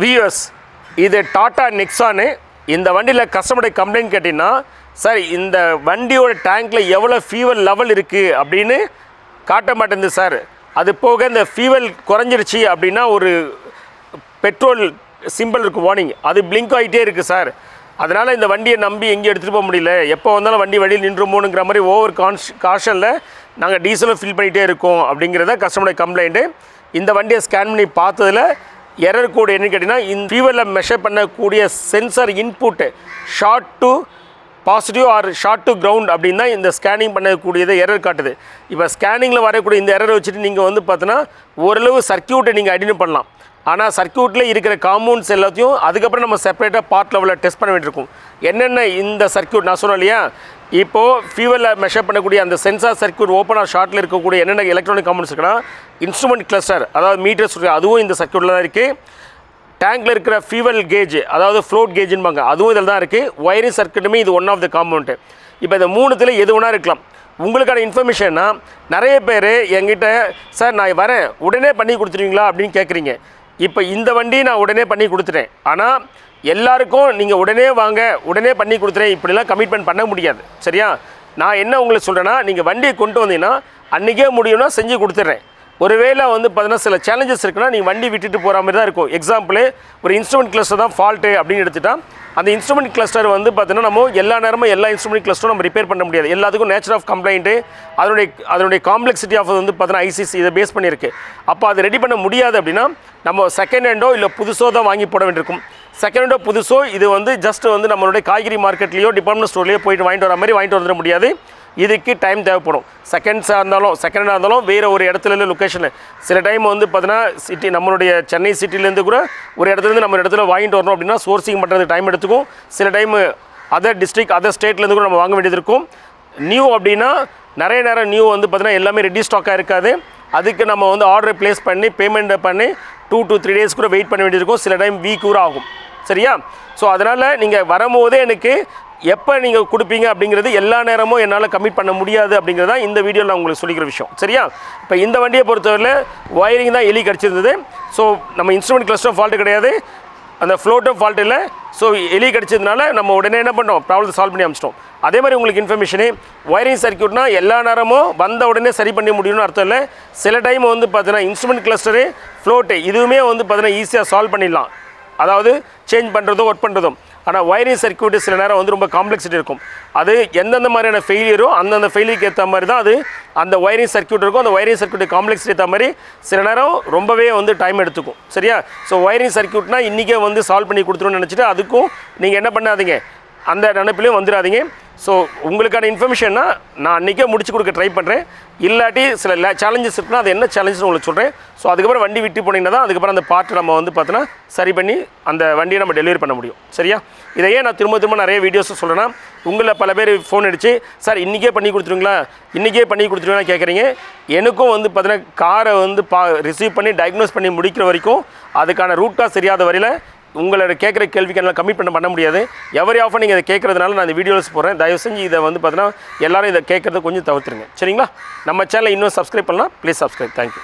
Viewers, இது டாடா நெக்ஸானு. இந்த வண்டியில் கஸ்டமருடைய கம்ப்ளைண்ட் கேட்டிங்கன்னா, சார் இந்த வண்டியோட டேங்க்கில் எவ்வளோ ஃபியூவல் லெவல் இருக்குது அப்படின்னு காட்ட மாட்டேங்குது சார். அது போக இந்த ஃபியூவல் குறைஞ்சிருச்சு அப்படின்னா ஒரு பெட்ரோல் சிம்பிள் இருக்குது, வார்னிங், அது பிளிங்க் ஆகிட்டே இருக்குது சார். அதனால் இந்த வண்டியை நம்பி எங்கேயும் எடுத்துகிட்டு போக முடியல, எப்போ வந்தாலும் வண்டி வழியில் நின்றுமோனுங்கிற மாதிரி ஓவர் காஷனில் நாங்கள் டீசலும் ஃபில் பண்ணிகிட்டே இருக்கோம் அப்படிங்கிறத கஸ்டமருடைய கம்ப்ளைண்ட்டு. இந்த வண்டியை ஸ்கேன் பண்ணி பார்த்ததில் எரர் கோடு என்னன்னு கேட்டிங்கன்னா, இந்த ஃபியூவலில் மெஷர் பண்ணக்கூடிய sensor input short to positive or short to ground அப்படின்னு தான் இந்த ஸ்கேனிங் பண்ணக்கூடியதை எரர் காட்டுது. இப்போ ஸ்கேனிங்கில் வரக்கூடிய இந்த எரரை வச்சுட்டு நீங்கள் வந்து பார்த்தீங்கன்னா ஓரளவு சர்க்கியூட்டை நீங்கள் ஐடென்டிஃபை பண்ணலாம். ஆனால் சர்க்கியூட்டில் இருக்கிற காம்பவுண்ட்ஸ் எல்லாத்தையும் அதுக்கப்புறம் நம்ம செப்பரேட்டாக பார்ட் லெவலில் டெஸ்ட் பண்ண வேண்டியிருக்கும். என்னென்ன இந்த சர்க்கியூட் நான் சொன்னேன் இல்லையா, இப்போது ஃபியூவலில் மெஷர் பண்ணக்கூடிய அந்த சென்சார் சர்க்கியூட் ஓப்பன் ஆர் ஷார்ட்டில் இருக்கக்கூடிய என்னென்ன எலக்ட்ரானிக் காம்பவுண்ட்ஸ் இருக்குன்னா, இன்ஸ்ட்ருமெண்ட் கிளஸ்டர், அதாவது மீட்டர்ஸ், அதுவும் இந்த சர்க்கியூட்டில் தான் இருக்குது. டேங்கில் இருக்கிற ஃபியூவல் கேஜ், அதாவது ஃப்ளோட் கேஜுன்பாங்க, அதுவும் இதில் தான் இருக்குது. ஒயரிங் சர்க்கியூட்டுமே இது ஒன் ஆஃப் த காம்பவுண்ட்டு. இப்போ இந்த மூணுத்தில் எது வேணா இருக்கலாம். உங்களுக்கான இன்ஃபர்மேஷன்னா, நிறைய பேர் என்கிட்ட சார் நான் வரேன் உடனே பண்ணி கொடுத்துருவீங்களா அப்படின்னு கேட்குறீங்க. இப்போ இந்த வண்டி நான் உடனே பண்ணி கொடுத்துட்டேன். ஆனால் எல்லாருக்கும் நீங்கள் உடனே வாங்க உடனே பண்ணி கொடுத்துறேன் இப்படிலாம் கமிட்மெண்ட் பண்ண முடியாது. சரியா? நான் என்ன உங்களுக்கு சொல்கிறேன்னா, நீங்கள் வண்டியை கொண்டு வந்தீங்கன்னா அன்றைக்கே முடியும்னா செஞ்சு கொடுத்துட்றேன். ஒருவேளை வந்து பார்த்தீங்கன்னா சில சேலஞ்சஸ் இருக்குன்னா நீங்கள் வண்டி விட்டுட்டு போகிற மாதிரி தான் இருக்கும். எக்ஸாம்பிள், ஒரு இன்ஸ்ட்ருமெண்ட் கிளஸ்டர் தான் ஃபால்ட்டு அப்படின்னு எடுத்துட்டால், அந்த இன்ஸ்ட்ருமெண்ட் கிளஸ்டர் வந்து பார்த்தீங்கன்னா நம்ம எல்லா நேரமும் எல்லா இன்ஸ்ட்ருமெண்ட் கிளஸ்டரும் நம்ம ரிப்பேர் பண்ண முடியாது. எல்லாத்துக்கும் நேச்சர் ஆஃப் கம்ப்ளைண்ட்டு, அதனுடைய காம்ப்ளெக்சிட்டி ஆஃப் வந்து பார்த்தீங்கன்னா ஐசிசி இதை பேஸ் பண்ணியிருக்கு. அப்போ அதை ரெடி பண்ண முடியாது அப்படின்னா நம்ம செகண்ட் ஹேண்டோ இல்லை புதுசோ தான் வாங்கி போட வேண்டியிருக்கும். செகண்ட் ஹேண்டோ புதுசோ இது வந்து ஜஸ்ட் வந்து நம்மளுடைய காய்கறி மார்க்கெட்லேயோ டிபார்ட்மெண்ட் ஸ்டோர்லேயோ போயிட்டு வாங்கிட்டு வர மாதிரி வாங்கிட்டு வந்துட முடியாது. இதுக்கு டைம் தேவைப்படும். செகண்ட் ஹேண்டாக இருந்தாலும் வேறு ஒரு இடத்துல இல்லை லொக்கேஷனில். சில டைம் வந்து பார்த்தீங்கன்னா சிட்டி, நம்மளுடைய சென்னை சிட்டிலேருந்து கூட ஒரு இடத்துலேருந்து நம்ம இடத்துல வாங்கிட்டு வரணும் அப்படின்னா சோர்சிங் பண்ணுறதுக்கு டைம் எடுத்துக்கும். சில டைம் அதர் டிஸ்ட்ரிக்ட் அதர் ஸ்டேட்லேருந்து கூட நம்ம வாங்க வேண்டியது இருக்கும். நியூ அப்படின்னா நிறைய நேரம் நியூ வந்து பார்த்தீங்கன்னா எல்லாமே ரெடி ஸ்டாக்காக இருக்காது. அதுக்கு நம்ம வந்து ஆர்டர் ப்ளேஸ் பண்ணி பேமெண்ட் பண்ணி 2 to 3 days கூட வெயிட் பண்ண வேண்டியது இருக்கும். சில டைம் வீக் கூட ஆகும். சரியா? ஸோ அதனால் நீங்கள் வரும்போதே எனக்கு எப்போ நீங்கள் கொடுப்பீங்க அப்படிங்கிறது எல்லா நேரமும் என்னால் கமிட் பண்ண முடியாது அப்படிங்கிறது தான் இந்த வீடியோவில் நான் உங்களுக்கு சொல்லிக்கிற விஷயம். சரியா? இப்போ இந்த வண்டியை பொறுத்தவரையில் ஒயரிங் தான் எலி கிடச்சிருந்தது. ஸோ நம்ம இன்ஸ்ட்ருமெண்ட் கிளஸ்டர் ஃபால்ட்டு கிடையாது, அந்த ஃப்ளோட்டும் ஃபால்ட் இல்லை. ஸோ எலி கிடச்சதுனால நம்ம உடனே என்ன பண்ணுறோம், ப்ராப்ளத்தை சால்வ் பண்ணி அமிச்சிட்டோம். அதே மாதிரி உங்களுக்கு இன்ஃபர்மேஷனு, ஒயரிங் சர்க்கியூட்னா எல்லா நேரமும் வந்த உடனே சரி பண்ணி முடியும்னு அர்த்தம் இல்லை. சில டைம் வந்து பார்த்தீங்கன்னா இன்ஸ்ட்ருமெண்ட் கிளஸ்டரு ஃப்ளோட்டு இதுவுமே வந்து பார்த்தீங்கன்னா ஈஸியாக சால்வ் பண்ணிடலாம், அதாவது சேஞ்ச் பண்ணுறதோ ஒர்க் பண்ணுறதும். ஆனால் ஒயரிங் சர்க்கியூட் சில நேரம் வந்து ரொம்ப காம்ப்ளெக்சிட்டி இருக்கும். அது எந்தெந்த மாதிரியான ஃபெயிலியரோ அந்தந்த ஃபெயிலியருக்கு ஏற்ற மாதிரி தான் அது அந்த ஒயரிங் சர்க்கியூட் இருக்கும். அந்த ஒயரிங் சர்க்கியூட் காம்ப்ளெக்சிட்டி ஏற்ற மாதிரி சில நேரம் ரொம்பவே வந்து டைம் எடுத்துக்கும். சரியா? ஸோ ஒயரிங் சர்க்கியூட்னா இன்றைக்கே வந்து சால்வ் பண்ணி கொடுத்துருன்னு நினச்சிட்டு அதுக்கும் நீங்கள் என்ன பண்ணாதீங்க, அந்த நினைப்பிலையும் வந்துடாதீங்க. ஸோ உங்களுக்கான இன்ஃபர்மேஷன்னா நான் அன்றைக்கே முடிச்சு கொடுக்க ட்ரை பண்ணுறேன். இல்லாட்டி சில சேலஞ்சஸ் இருக்குன்னா அது என்ன சேலஞ்சஸ்னு உங்களுக்கு சொல்கிறேன். ஸோ அதுக்கப்புறம் வண்டி விட்டு போனீங்கன்னா தான் அதுக்கப்புறம் அந்த பார்ட்டை நம்ம வந்து பார்த்தோன்னா சரி பண்ணி அந்த வண்டியை நம்ம டெலிவரி பண்ண முடியும். சரியா? இதையே நான் திரும்ப நிறைய வீடியோஸ் சொல்கிறேன்னா, உங்களில் பல பேர் ஃபோன் அடித்து சார் இன்றைக்கே பண்ணி கொடுத்துருவீங்களா கேட்குறீங்க. எனக்கும் வந்து பார்த்தீங்கன்னா காரை வந்து ரிசீவ் பண்ணி டயக்னோஸ் பண்ணி முடிக்கிற வரைக்கும் அதுக்கான ரூட் காஸ் தெரியாத வரையில் உங்களோட கேட்குற கேள்விக்கு என்னால் கமிட் பண்ண முடியாது. எவரி ஆஃபர் நீங்கள் இதை கேட்குறதுனால நான் இந்த வீடியோஸ் போடுறேன். தயவு செஞ்சு இதை வந்து பார்த்தீங்கன்னா எல்லோரும் இதை கேட்குறத கொஞ்சம் தவிர்த்துருங்க. சரிங்களா? நம்ம சேனலை இன்னும் சப்ஸ்கிரைப் பண்ணலாம். Please subscribe. தேங்க்யூ.